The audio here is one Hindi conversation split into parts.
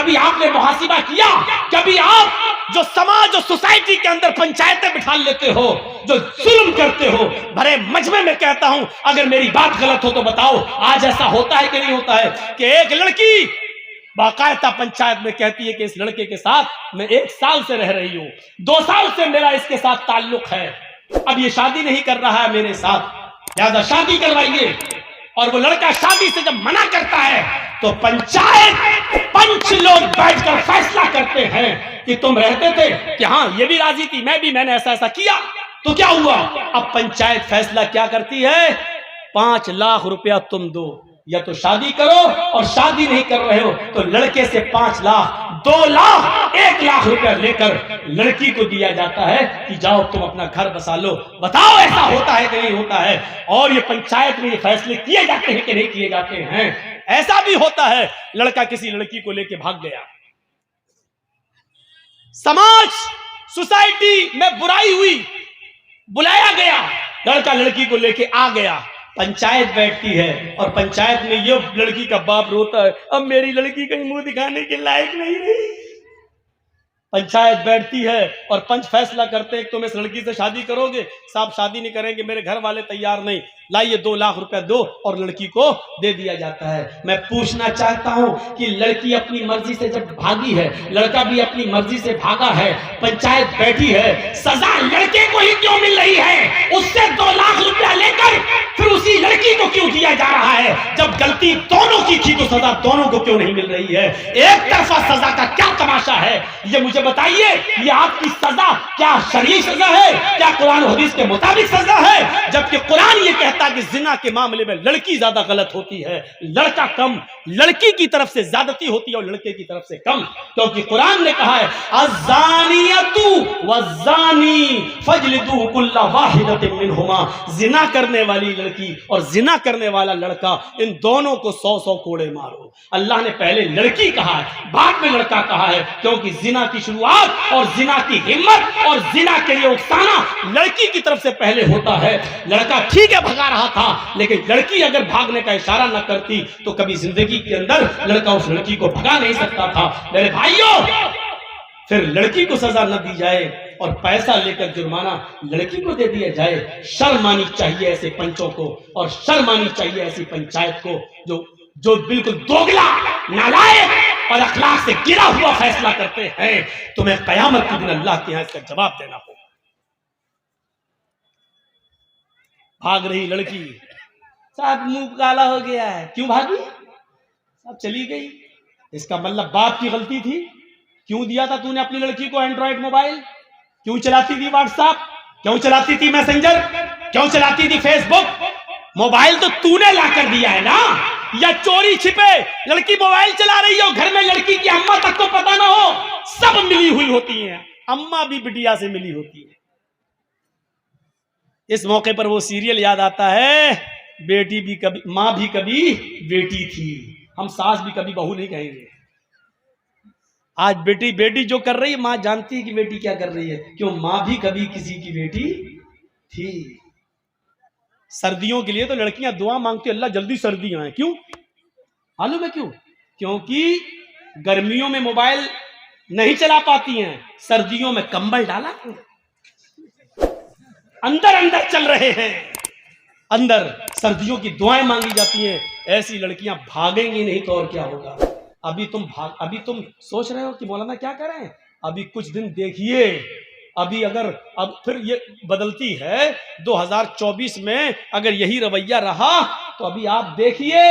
कभी आपने मुहासिबा किया? कभी आप जो समाज और सोसाइटी के अंदर पंचायतें बिठा लेते हो, जो जुल्म करते हो, भरे मजमे में कहता हूं, अगर मेरी बात गलत हो तो बताओ, आज ऐसा होता है कि नहीं होता है कि एक लड़की बाकायदा पंचायत में कहती है कि इस लड़के के साथ मैं 1 साल से रह रही हूं, 2 साल से मेरा इसके साथ ताल्लुक है, अब ये शादी नहीं कर रहा है मेरे साथ, लिहाजा शादी करवाइए। और वो लड़का शादी से जब मना करता है तो पंचायत पंच लोग बैठकर फैसला करते हैं कि तुम रहते थे कि हाँ ये भी राजी थी, मैं भी, मैंने ऐसा ऐसा किया, तो क्या हुआ? अब पंचायत फैसला क्या करती है? 5 लाख रुपया तुम दो, या तो शादी करो, और शादी नहीं कर रहे हो तो लड़के से 5 लाख, 2 लाख, 1 लाख रुपया लेकर लड़की को दिया जाता है कि जाओ तुम अपना घर बसा लो। बताओ ऐसा होता है कि नहीं होता है? और ये पंचायत में ये फैसले किए जाते हैं कि नहीं किए जाते हैं? ऐसा भी होता है, लड़का किसी लड़की को लेके भाग गया, समाज सोसाइटी में बुराई हुई, बुलाया गया, लड़का लड़की को लेके आ गया, पंचायत बैठती है और पंचायत में ये लड़की का बाप रोता है, अब मेरी लड़की कहीं मुंह दिखाने के लायक नहीं रही। पंचायत बैठती है और पंच फैसला करते हैं तुम इस लड़की से शादी करोगे? साहब शादी नहीं करेंगे, मेरे घर वाले तैयार नहीं, लाइए 2 लाख रुपया दो, और लड़की को दे दिया जाता है। मैं पूछना चाहता हूं कि लड़की अपनी मर्जी से जब भागी है, लड़का भी अपनी मर्जी से भागा है, पंचायत बैठी है, सजा लड़के को ही क्यों मिल रही है? उससे 2 लाख रुपया लेकर फिर उसी लड़की को क्यों दिया जा रहा है? जब गलती दोनों की थी तो सजा दोनों को क्यों नहीं मिल रही है? एक तरफा सजा का क्या तमाशा है, ये मुझे बताइए। ये आपकी सजा क्या शरई सजा है? क्या कुरान और हदीस के मुताबिक सजा है? जबकि कुरान ये कहता है कि जिना के मामले में लड़की ज्यादा गलत होती है, लड़का कम, लड़की की तरफ से ज्यादती होती है और लड़के की तरफ से कम, क्योंकि कुरान ने कहा है अज़्ज़ानियतु वज़्ज़ानी फजलिदू कुल्ला वाहिदतिन मिनहुमा, जिना करने वाली लड़की और जिना करने वाला लड़का, इन दोनों को 100-100 कोड़े मारो। अल्लाह ने पहले लड़की कहा है, बाद में लड़का कहा है, क्योंकि जिना की शुरुआत और जिना की हिम्मत और जिना के लिए उकसाना लड़की की तरफ से पहले होता है। लड़का ठीक है भगा रहा था, लेकिन लड़की अगर भागने का इशारा न करती तो कभी जिंदगी के अंदर लड़का उस लड़की को भगा नहीं सकता था। मेरे भाइयों, फिर लड़की को सजा न दी जाए और पैसा लेकर जुर्माना लड़की को दे दिया जाए। शर्म आनी चाहिए ऐसे पंचों को, और शर्म आनी चाहिए ऐसी पंचायत को जो बिल्कुल दोगला, नालायक और अखलाक से गिरा हुआ फैसला करते हैं। तुम्हें कयामत के दिन अल्लाह के यहां इसका जवाब देना होगा। भाग रही लड़की, साहब मुंह काला हो गया है, क्यों भागी? साहब चली गई, इसका मतलब बाप की गलती थी। क्यों दिया था तूने अपनी लड़की को एंड्रॉइड मोबाइल? क्यों चलाती थी व्हाट्सएप? क्यों चलाती थी मैसेंजर? क्यों चलाती थी फेसबुक? मोबाइल तो तूने लाकर दिया है ना, या चोरी छिपे लड़की मोबाइल चला रही हो, घर में लड़की की अम्मा तक को पता ना हो, सब मिली हुई होती हैं, अम्मा भी बिटिया से मिली होती है। इस मौके पर वो सीरियल याद आता है, बेटी भी कभी माँ भी कभी बेटी थी, हम सास भी कभी बहू नहीं कहेंगे। आज बेटी जो कर रही है, माँ जानती है कि बेटी क्या कर रही है, क्यों? माँ भी कभी किसी की बेटी थी। सर्दियों के लिए तो लड़कियां दुआ मांगती, अल्लाह जल्दी सर्दियां आए। क्यों मालूम है क्यों? क्योंकि गर्मियों में मोबाइल नहीं चला पाती हैं, सर्दियों में कंबल डाला, अंदर अंदर चल रहे हैं, अंदर सर्दियों की दुआएं मांगी जाती हैं। ऐसी लड़कियां भागेंगी नहीं तो और क्या होगा? अभी तुम सोच रहे हो कि मौलाना क्या करें, अभी कुछ दिन देखिए, अभी अगर अब फिर ये बदलती है 2024 में, अगर यही रवैया रहा तो अभी आप देखिए,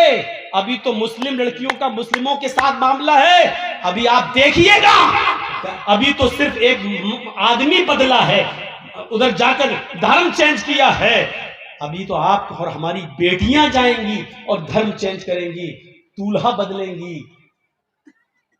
अभी तो मुस्लिम लड़कियों का मुस्लिमों के साथ मामला है, अभी आप देखिएगा, अभी तो सिर्फ एक आदमी बदला है, उधर जाकर धर्म चेंज किया है, अभी तो आप और हमारी बेटियां जाएंगी और धर्म चेंज करेंगी, दूल्हा बदलेंगी।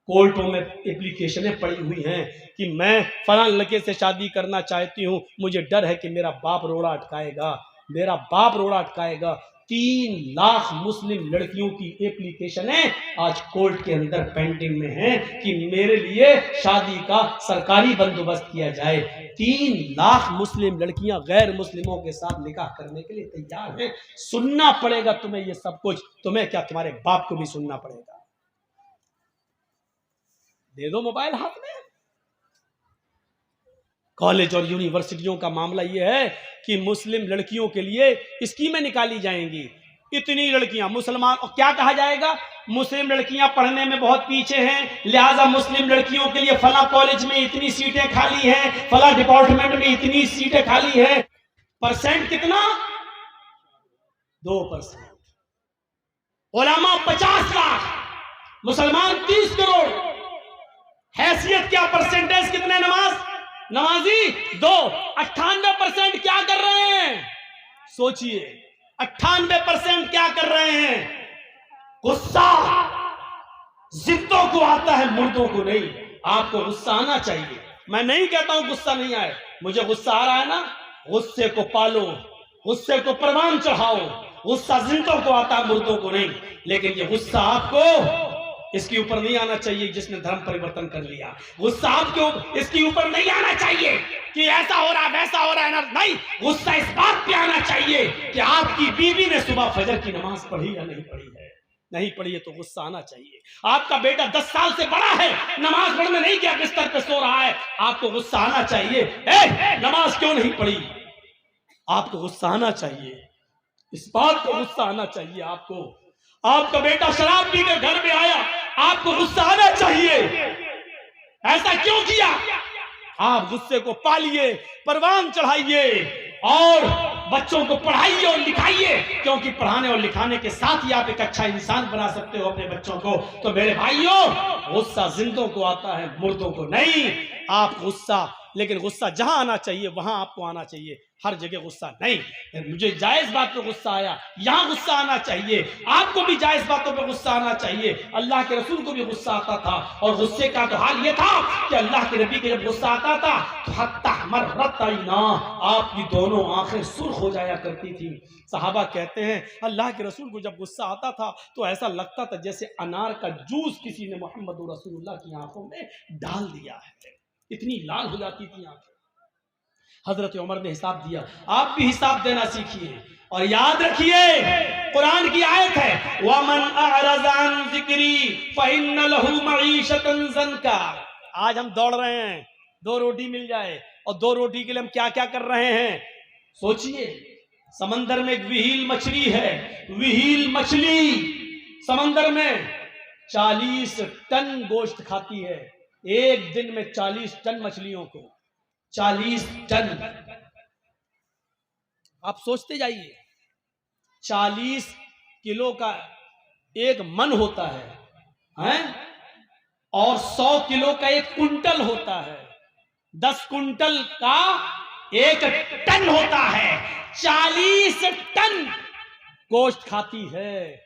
कोर्टों में एप्लीकेशनें पड़ी हुई हैं कि मैं फलां लड़के से शादी करना चाहती हूं, मुझे डर है कि मेरा बाप रोड़ा अटकाएगा, मेरा बाप रोड़ा अटकाएगा। 3 लाख मुस्लिम लड़कियों की एप्लीकेशनें आज कोर्ट के अंदर पेंडिंग में हैं कि मेरे लिए शादी का सरकारी बंदोबस्त किया जाए। 3 लाख मुस्लिम लड़कियां गैर मुस्लिमों के साथ निकाह करने के लिए तैयार हैं। सुनना पड़ेगा तुम्हें ये सब कुछ, तुम्हें क्या, तुम्हारे बाप को भी सुनना पड़ेगा। दे दो मोबाइल हाथ में। कॉलेज और यूनिवर्सिटियों का मामला यह है कि मुस्लिम लड़कियों के लिए स्कीमें निकाली जाएंगी। इतनी लड़कियां मुसलमान, और क्या कहा जाएगा, मुस्लिम लड़कियां पढ़ने में बहुत पीछे हैं, लिहाजा मुस्लिम लड़कियों के लिए फला कॉलेज में इतनी सीटें खाली हैं, फला डिपार्टमेंट में इतनी सीटें खाली हैं। परसेंट कितना? 2%। उलमा 50 लाख, मुसलमान 30 करोड़। हैसियत क्या, परसेंटेज कितने नमाजी 2। 98% क्या कर रहे हैं? सोचिए, 98% क्या कर रहे हैं? गुस्सा जिद्दों को आता है, मुर्दों को नहीं। आपको गुस्सा आना चाहिए। मैं नहीं कहता हूं गुस्सा नहीं आए, मुझे गुस्सा आ रहा है ना, गुस्से को पालो, गुस्से को परवान चढ़ाओ। गुस्सा जिंदों को आता है, मुर्दों को नहीं। लेकिन ये गुस्सा आपको इसके ऊपर नहीं आना चाहिए जिसने धर्म परिवर्तन कर लिया। गुस्सा आपको इसके ऊपर नहीं आना चाहिए कि ऐसा हो रहा है वैसा हो रहा है, नहीं। गुस्सा इस बात पे आना चाहिए कि आपकी बीवी ने सुबह फजर की नमाज पढ़ी या नहीं पढ़ी है। नहीं पढ़ी है तो गुस्सा आना चाहिए। आपका बेटा 10 साल से बड़ा है, नमाज पढ़ने नहीं गया, बिस्तर पे सो रहा है, आपको गुस्सा आना चाहिए। नमाज क्यों नहीं पढ़ी? आपको गुस्सा आना चाहिए, इस बात को गुस्सा आना चाहिए आपको। आपका बेटा शराब पी कर घर में आया, आपको गुस्सा आना चाहिए, ऐसा क्यों किया? आप गुस्से को पालिए, परवान चढ़ाइए और बच्चों को पढ़ाइए और लिखाइए, क्योंकि पढ़ाने और लिखाने के साथ ही आप एक अच्छा इंसान बना सकते हो अपने बच्चों को। तो मेरे भाइयों, गुस्सा जिंदों को आता है, मुर्दों को नहीं। आप गुस्सा, लेकिन गुस्सा जहां आना चाहिए वहां आपको आना चाहिए, हर जगह गुस्सा नहीं। मुझे जायज बात पे गुस्सा आया, यहां गुस्सा आना चाहिए। आपको भी जायज बातों पे गुस्सा आना चाहिए। अल्लाह के रसूल को भी गुस्सा आता था, और गुस्से का तो हाल ये था कि अल्लाह के नबी के जब गुस्सा आता था तो हत्ता मर्रत आईना, आपकी दोनों आंखें सुर्ख हो जाया करती थी। सहाबा कहते हैं अल्लाह के रसूल को जब गुस्सा आता था तो ऐसा लगता था जैसे अनार का जूस किसी ने मोहम्मद रसूलुल्लाह की आंखों में डाल दिया है, इतनी लाल हो जाती थी आंखें। हजरत उमर ने हिसाब दिया, आप भी हिसाब देना सीखिए। और याद रखिए, कुरान की आयत है, वमन अअरज़ अन ज़िक्री फ़इन्न लहू मईशतन ज़न्का। आज हम दौड़ रहे हैं 2 रोटी मिल जाए, और 2 रोटी के लिए हम क्या क्या कर रहे हैं? सोचिए, समंदर में एक विहील मछली है, विहील मछली समंदर में 40 टन गोश्त खाती है। एक दिन में 40 टन मछलियों को, 40 टन। आप सोचते जाइए, 40 किलो का एक मन होता है, और 100 किलो का एक कुंटल होता है, 10 कुंटल का 1 टन होता है। 40 टन गोश्त खाती है।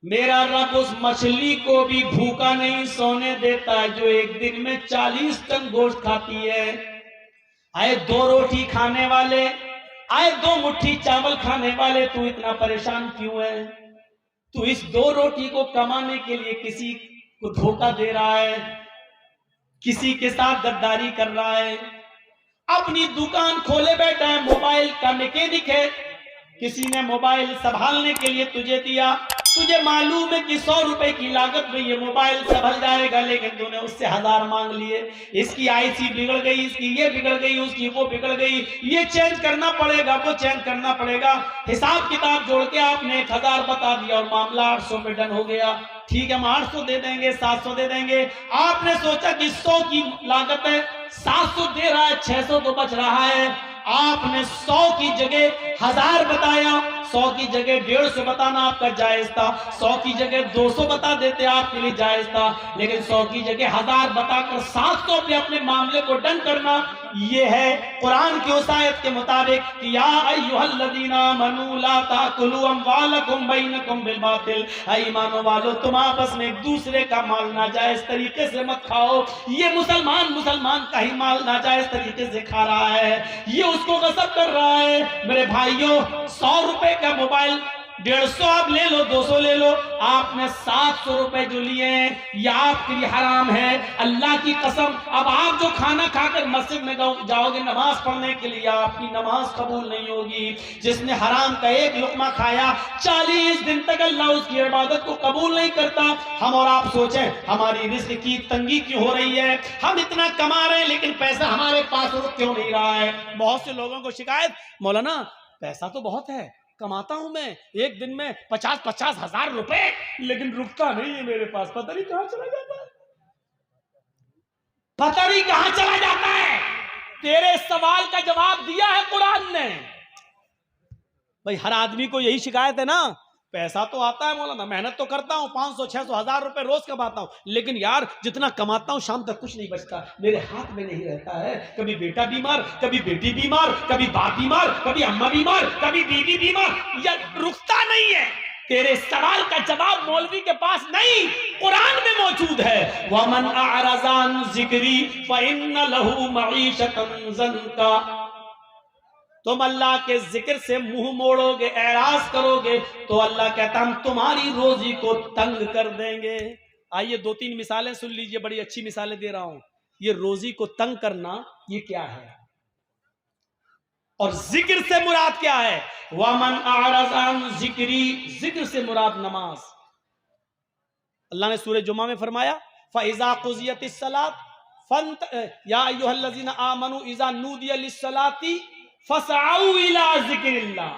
मेरा रब उस मछली को भी भूखा नहीं सोने देता जो एक दिन में 40 टन गोश्त खाती है। आए 2 रोटी खाने वाले, आए 2 मुट्ठी चावल खाने वाले, तू इतना परेशान क्यों है? तू इस 2 रोटी को कमाने के लिए किसी को धोखा दे रहा है, किसी के साथ गद्दारी कर रहा है। अपनी दुकान खोले बैठा है, मोबाइल का मैकेनिक है, किसी ने मोबाइल संभालने के लिए तुझे दिया, तुझे मालूम है कि 100 रुपए की लागत में ये मोबाइल संभल जाएगा, लेकिन तूने उससे 1000 मांग लिए। इसकी आईसी बिगड़ गई, इसकी ये बिगड़ गई, उसकी वो बिगड़ गई, ये चेंज करना पड़ेगा, वो चेंज करना पड़ेगा। हिसाब किताब जोड़ के आपने 1000 बता दिया और मामला 800 पे डन हो गया। ठीक है, हम 800 दे देंगे, 700 दे देंगे। आपने सोचा कि 100 की लागत है, 700 दे रहा है, 600 तो बच रहा है। आपने 100 की जगह 1000 बताया, 100 की जगह 150 बताना आपका जायज था, 100 की जगह 200 बता देते आपके लिए जायज था, लेकिन 100 की जगह 1000 बताकर 700 पे अपने मामले को डन करना, ये है कुरान की उस आयत के मुताबिक कि या अय्युहल्लज़ीना आमनू ला ताकुलू अम्वालकुम बैनकुम बिल बातिल। ईमान वालों, तुम आपस में एक दूसरे का माल नाजायज तरीके से मत खाओ। ये मुसलमान का ही माल नाजायज तरीके से खा रहा है, ये उसको गसब कर रहा है। मेरे भाइयों, 100 रुपए का मोबाइल 150 आप ले लो, 200 ले लो, आपने 700 रुपए जो लिए हैं ये आपके लिए हराम है। अल्लाह की कसम, अब आप जो खाना खाकर मस्जिद में जाओगे नमाज पढ़ने के लिए, आपकी नमाज कबूल नहीं होगी। जिसने हराम का एक लुकमा खाया 40 दिन तक अल्लाह उसकी इबादत को कबूल नहीं करता। हम और आप सोचें हमारी रिस्क की तंगी क्यों हो रही है, हम इतना कमा रहे हैं लेकिन पैसा हमारे पास रुक क्यों नहीं रहा है। बहुत से लोगों को शिकायत, मौलाना पैसा तो बहुत है, कमाता हूं मैं एक दिन में 50-50 हजार रुपए, लेकिन रुकता नहीं है मेरे पास, पता नहीं कहां चला जाता है, पता नहीं कहां चला जाता है। तेरे सवाल का जवाब दिया है कुरान ने। भाई हर आदमी को यही शिकायत है ना, पैसा तो आता है मौलाना, मेहनत तो करता हूं, 500-600 हजार रुपए रोज कमाता हूं, लेकिन यार जितना कमाता हूं शाम तक कुछ नहीं बचता, मेरे हाथ में नहीं रहता है। कभी बेटा बीमार, कभी बेटी बीमार, कभी बाप बीमार, कभी अम्मा बीमार, कभी बीवी बीमार, यार रुकता नहीं है। तेरे सवाल का जवाब मौलवी के पास नहीं, कुरान में मौजूद है। वमन अअरज़ अन ज़िक्री फ़इन्न लहू मईशतन ज़ंका। तुम अल्लाह के जिक्र से मुंह मोड़ोगे, एराज करोगे, तो अल्लाह कहता हम तुम्हारी रोजी को तंग कर देंगे। आइए 2-3 मिसालें सुन लीजिए, बड़ी अच्छी मिसालें दे रहा हूं। ये रोजी को तंग करना ये क्या है और जिक्र से मुराद क्या है। वमन अअरज़ अन ज़िक्री, जिक्र से मुराद नमाज। अल्लाह ने सूरह जुमा में फरमाया फ़इज़ा क़ुज़ियतिस सलात फंत या अय्युहल्लज़ीना आमनू इज़ा नूदिया लिस्सलाती फसआउ इला ज़िक्रिल्लाह।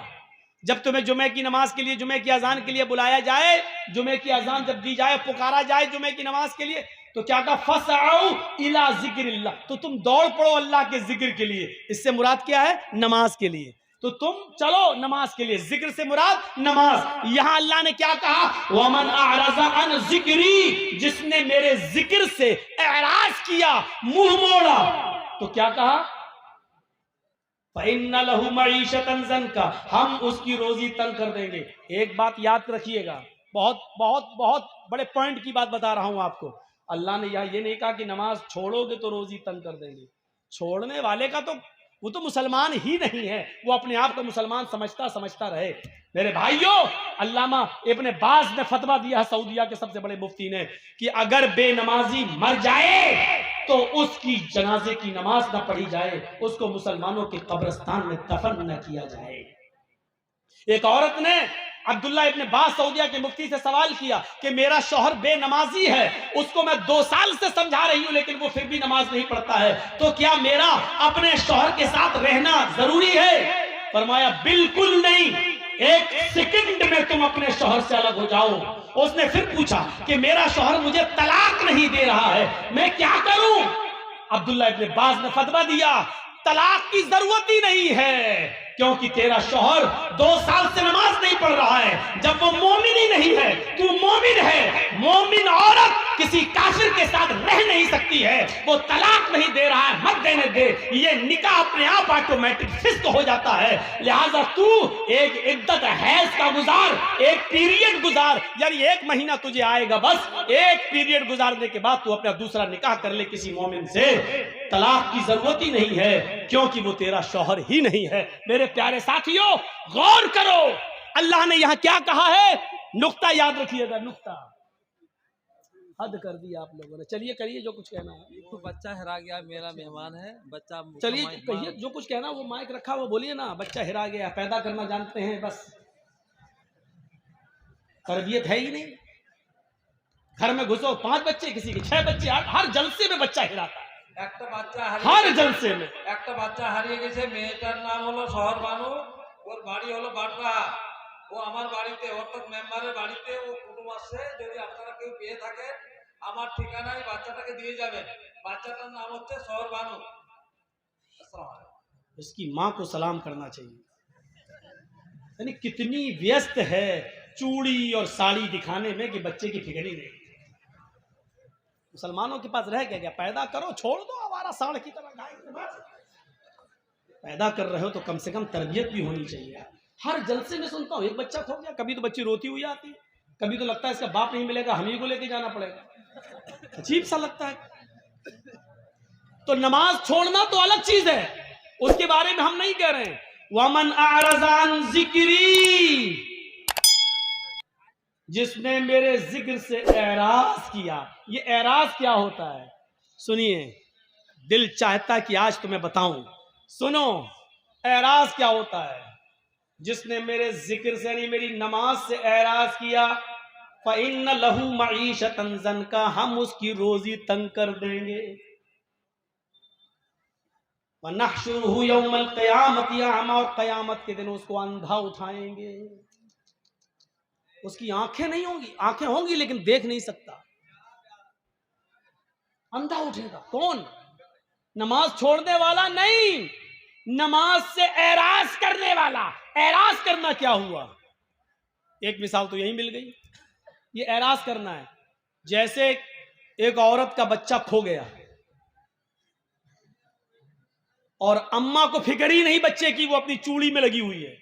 जब तुम्हें जुमे की नमाज के लिए, जुमे की अजान के लिए बुलाया जाए, जुमे की अजान जब दी जाए, पुकारा जाए जुमे की नमाज के लिए, तो क्या कहा, फसआउ इला ज़िक्रिल्लाह, तो तुम दौड़ पड़ो अल्लाह के जिक्र के लिए। इससे मुराद क्या है, नमाज के लिए, तो तुम चलो नमाज के लिए, जिक्र से मुराद नमाज। यहां अल्लाह ने क्या कहा, वमन अअरज़ अन ज़िक्री, जिसने मेरे जिक्र से एराज किया, मुंह मोड़ा, तो क्या कहा, फ़इन्न लहू मईशतन ज़ंका, हम उसकी रोजी तंग कर देंगे। एक बात याद रखिएगा, बहुत बहुत बहुत बड़े पॉइंट की बात बता रहा हूं आपको। अल्लाह ने ये नहीं कहा कि नमाज छोड़ोगे तो रोजी तंग कर देंगे। छोड़ने वाले का तो वो तो मुसलमान ही नहीं है, वो अपने आप को मुसलमान समझता रहे। मेरे भाइयों, अल्लामा इब्ने बाज ने फतवा दिया है, सऊदिया के सबसे बड़े मुफ्ती ने, कि अगर बेनमाजी मर जाए तो उसकी जनाजे की नमाज न पढ़ी जाए, उसको मुसलमानों के कब्रिस्तान में दफन न किया जाए। एक औरत ने अब्दुल्ला इब्ने बाज सऊदिया के मुफ्ती से सवाल किया कि मेरा शौहर बेनमाजी है, उसको मैं 2 साल से समझा रही हूं लेकिन वो फिर भी नमाज नहीं पढ़ता है, तो क्या मेरा अपने शौहर के साथ रहना जरूरी है। फरमाया बिल्कुल नहीं, 1 सेकंड में तुम अपने शौहर से अलग हो जाओ। उसने फिर पूछा कि मेरा शौहर मुझे तलाक नहीं दे रहा है, मैं क्या करूं। अब्दुल्ला इब्ने बाज ने फतवा दिया, तलाक की जरूरत ही नहीं है, क्योंकि तेरा शौहर 2 साल से नमाज नहीं पढ़ रहा है। जब वो मोमिन ही नहीं है, तू मोमिन है। मोमिन औरत किसी काफिर के साथ रह नहीं सकती है, वो तलाक नहीं दे रहा है, मत देने दे। ये निकाह अपने आप ऑटोमेटिक फिस्क हो जाता है। लिहाजा तू एक इद्दत हैज का गुजार, एक पीरियड गुजार, यानी 1 महीना तुझे आएगा, बस 1 पीरियड गुजारने के बाद तू अपना दूसरा निकाह कर ले किसी मोमिन से। तलाक की जरूरत ही नहीं है, क्योंकि वो तेरा शौहर ही नहीं है। मेरे प्यारे साथियों, गौर करो, अल्लाह ने यहां क्या कहा है, नुक्ता याद रखिएगा, नुक्ता। हद कर दी आप लोगों ने। चलिए करिए जो कुछ कहना है। तो बच्चा हेरा गया, मेरा मेहमान है बच्चा, चलिए कहिए जो कुछ कहना, वो माइक रखा वो बोलिए ना। बच्चा हेरा गया, पैदा करना जानते हैं, बस तरबियत है ही नहीं। घर में घुसो, 5 बच्चे, किसी के 6 बच्चे, हर जलसे में बच्चा हेराता है। একটা বাচ্চা हर जलसे में একটা বাচ্চা হারিয়ে গেছে, মেয়েটার নাম হলো শহর বানু, ওর বাড়ি হলো বাটরা। ও আমার বাড়িতে, অর্থাৎ মেম্বারের বাড়িতে ও কুটুম আসছে। যদি আপনারা কেউ পেয়ে থাকেন আমার ঠিকানায় বাচ্চাটাকে দিয়ে যাবেন। বাচ্চাটার নাম হচ্ছে শহর বানু। আসসালামু আলাইকুম। इसकी माँ को सलाम करना चाहिए। यानी कितनी व्यस्त है चूड़ी और साड़ी दिखाने में कि बच्चे की फिक्र ही नहीं। मुसलमानों के पास रह गया, पैदा करो, छोड़ दो आवारा सांड की तरह गाय। पैदा कर रहे हो तो कम से कम तरबियत भी होनी चाहिए। हर जलसे में सुनता हूँ एक बच्चा खो गया, कभी तो बच्ची रोती हुई आती है, कभी तो लगता है इसका बाप नहीं मिलेगा, हम ही को लेके जाना पड़ेगा। अजीब सा लगता है। तो नमाज छोड़ना तो अलग चीज है, उसके बारे में हम नहीं कह रहे हैं। वमन अअरज़ अन ज़िक्री, जिसने मेरे जिक्र से एराज किया। ये एराज क्या होता है सुनिए, दिल चाहता कि आज तुम्हें बताऊं। सुनो, एराज क्या होता है। जिसने मेरे जिक्र से यानी मेरी नमाज से एराज किया, फ़इन्न लहू मईशतन ज़नका, हम उसकी रोजी तंग कर देंगे। वनहशुरुहु यौमल क़यामति अमा, और क़यामत के दिन उसको अंधा उठाएंगे। उसकी आंखें नहीं होंगी, आंखें होंगी लेकिन देख नहीं सकता, अंधा उठेगा। कौन? नमाज छोड़ने वाला नहीं, नमाज से एराज करने वाला। एराज करना क्या हुआ? एक मिसाल तो यही मिल गई। ये एराज करना है, जैसे एक औरत का बच्चा खो गया और अम्मा को फिक्र ही नहीं बच्चे की, वो अपनी चूड़ी में लगी हुई है,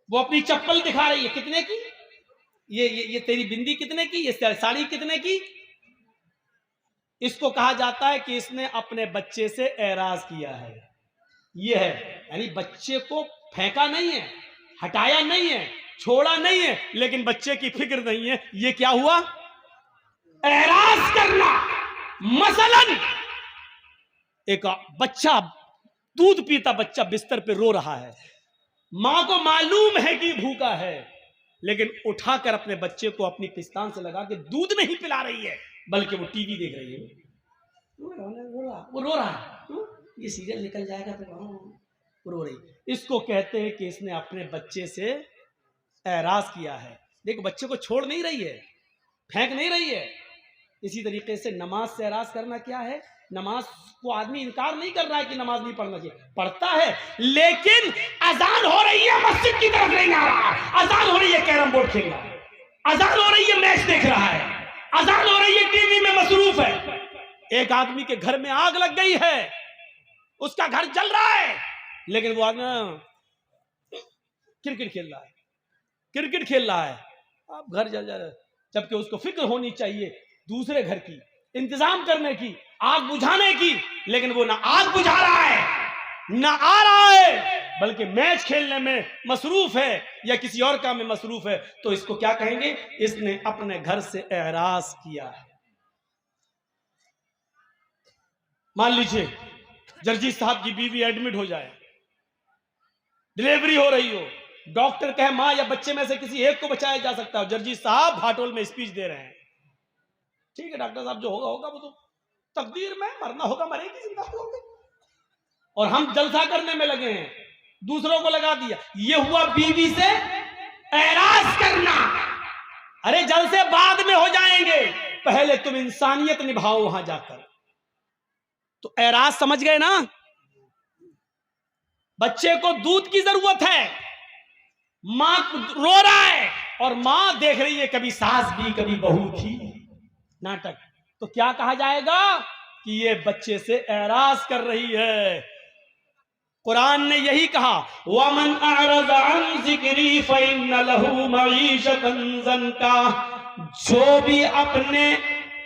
वो अपनी चप्पल दिखा रही है, कितने की ये तेरी बिंदी कितने की, ये साड़ी कितने की। इसको कहा जाता है कि इसने अपने बच्चे से एराज किया है। ये है, यानी बच्चे को फेंका नहीं है, हटाया नहीं है, छोड़ा नहीं है, लेकिन बच्चे की फिक्र नहीं है। ये क्या हुआ? एराज करना। मसलन एक बच्चा, दूध पीता बच्चा बिस्तर पे रो रहा है, मां को मालूम है कि भूखा है, लेकिन उठाकर अपने बच्चे को अपनी पिस्तान से लगा के दूध नहीं पिला रही है, बल्कि वो टीवी देख रही है। वो रो रहा है, ये सीरियल निकल जाएगा तो वो रो रही। इसको कहते हैं कि इसने अपने बच्चे से एराज किया है। देखो, बच्चे को छोड़ नहीं रही है, फेंक नहीं रही है। इसी तरीके से नमाज से एराज करना क्या है? नमाज को आदमी इनकार नहीं कर रहा है कि नमाज नहीं पढ़ना चाहिए, पढ़ता है, लेकिन अजान हो रही है मस्जिद की तरफ नहीं आ रहा, अजान हो रही है कैरम बोर्ड खेल रहा है, अजान हो रही है मैच देख रहा है, अजान हो रही है टीवी में मसरूफ है। एक आदमी के घर में आग लग गई है, उसका घर जल रहा है, लेकिन वो आदमी क्रिकेट खेल रहा है, क्रिकेट खेल रहा है, अब घर जल जा रहा है। जबकि उसको फिक्र होनी चाहिए दूसरे घर की, इंतजाम करने की, आग बुझाने की, लेकिन वो ना आग बुझा रहा है ना आ रहा है, बल्कि मैच खेलने में मसरूफ है या किसी और काम में मसरूफ है। तो इसको क्या कहेंगे? इसने अपने घर से एराज किया है। मान लीजिए जर्जी साहब की बीवी एडमिट हो जाए, डिलीवरी हो रही हो, डॉक्टर कहे मां या बच्चे में से किसी एक को बचाया जा सकता है, जर्जी साहब भाटोल में स्पीच दे रहे हैं। ठीक है डॉक्टर साहब, जो होगा होगा, वो तो तकदीर में, मरना होगा मरेगी, जिंदा होगी। और हम जलसा करने में लगे हैं, दूसरों को लगा दिया। ये हुआ बीवी से एराज करना। अरे जलसे बाद में हो जाएंगे, पहले तुम इंसानियत निभाओ वहां जाकर। तो एराज समझ गए ना? बच्चे को दूध की जरूरत है, मां रो रहा है और मां देख रही है कभी सास भी कभी बहू थी, नाटक। तो क्या कहा जाएगा कि ये बच्चे से एराज कर रही है। कुरान ने यही कहा, वमन अअरज़ अन ज़िक्री फ़इन्न लहू मईशतन ज़नका, जो भी अपने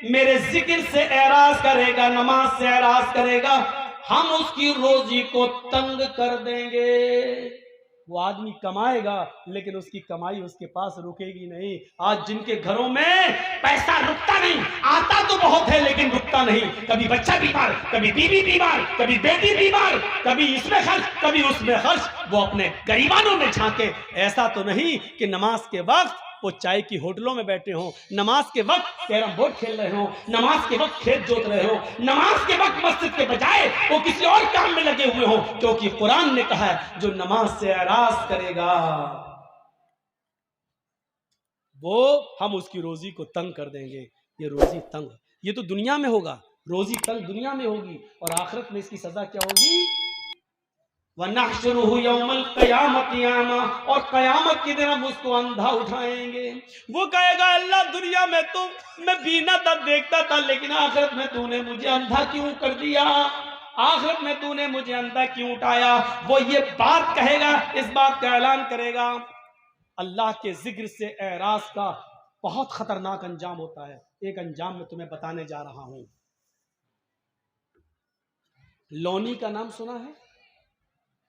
मेरे जिक्र से एराज करेगा, नमाज से एराज करेगा, हम उसकी रोजी को तंग कर देंगे। वो आदमी कमाएगा लेकिन उसकी कमाई उसके पास रुकेगी नहीं। आज जिनके घरों में पैसा रुकता नहीं, आता तो बहुत है लेकिन रुकता नहीं, कभी बच्चा बीमार, कभी बीवी बीमार, कभी बेटी बीमार, कभी इसमें खर्च कभी उसमें खर्च, वो अपने गरीबानों में झांके। ऐसा तो नहीं कि नमाज के वक्त वो चाय की होटलों में बैठे हो, नमाज के वक्त कैरम बोर्ड खेल रहे हो, नमाज के वक्त खेत जोत रहे हो, नमाज के वक्त मस्जिद के बजाय वो किसी और काम में लगे हुए हो। क्योंकि कुरान ने कहा है जो नमाज से एराज करेगा वो हम उसकी रोजी को तंग कर देंगे। ये रोजी तंग, ये तो दुनिया में होगा, रोजी तंग दुनिया में होगी, और आखिरत में इसकी सजा क्या होगी? वनहशुरुहु यौमल क़यामति अमा, और क़यामत के दिन हम उसको अंधा उठाएंगे। वो कहेगा अल्लाह दुनिया में तो मैं बीना था, देखता था, लेकिन आखिरत में तूने मुझे अंधा क्यों कर दिया, आखिरत में तूने मुझे अंधा क्यों उठाया। वो ये बात कहेगा, इस बात का ऐलान करेगा। अल्लाह के जिक्र से एराज का बहुत खतरनाक अंजाम होता है। एक अंजाम में तुम्हें बताने जा रहा हूं। लोनी का नाम सुना है?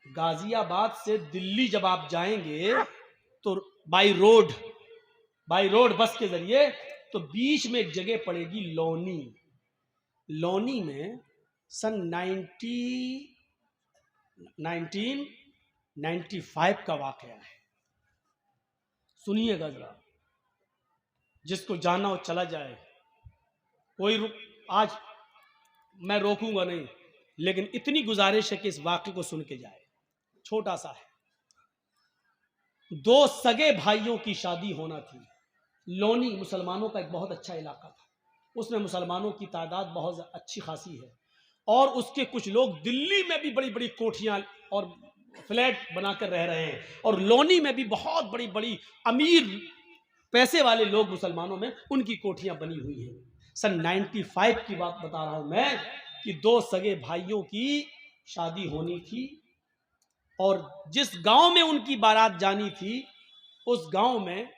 गाजियाबाद से दिल्ली जब आप जाएंगे तो by road by road bus के जरिए, तो बीच में एक जगह पड़ेगी लोनी। लोनी में सन 1995 का वाकया है। सुनिएगा जरा, जिसको जाना हो चला जाए। आज मैं रोकूंगा नहीं, लेकिन इतनी गुजारिश है कि इस वाकये को सुन के जाए। छोटा सा है। 2 सगे भाइयों की शादी होना थी। लोनी मुसलमानों का एक बहुत अच्छा इलाका था, उसमें मुसलमानों की तादाद बहुत अच्छी खासी है, और उसके कुछ लोग दिल्ली में भी बड़ी बड़ी कोठियां और फ्लैट बनाकर रह रहे हैं, और लोनी में भी बहुत बड़ी बड़ी अमीर पैसे वाले लोग मुसलमानों में, उनकी कोठियां बनी हुई हैं। सन 95 की बात बता रहा हूं मैं, कि 2 सगे भाइयों की शादी होनी थी, और जिस गांव में उनकी बारात जानी थी, उस गांव में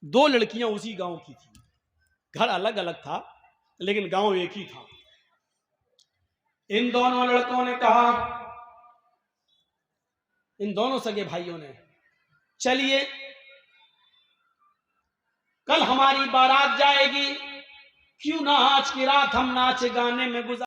2 लड़कियां उसी गांव की थी। घर अलग अलग था, लेकिन गांव एक ही था। इन दोनों लड़कों ने कहा, इन दोनों सगे भाइयों ने, चलिए कल हमारी बारात जाएगी, क्यों ना आज की रात हम नाच गाने में गुजार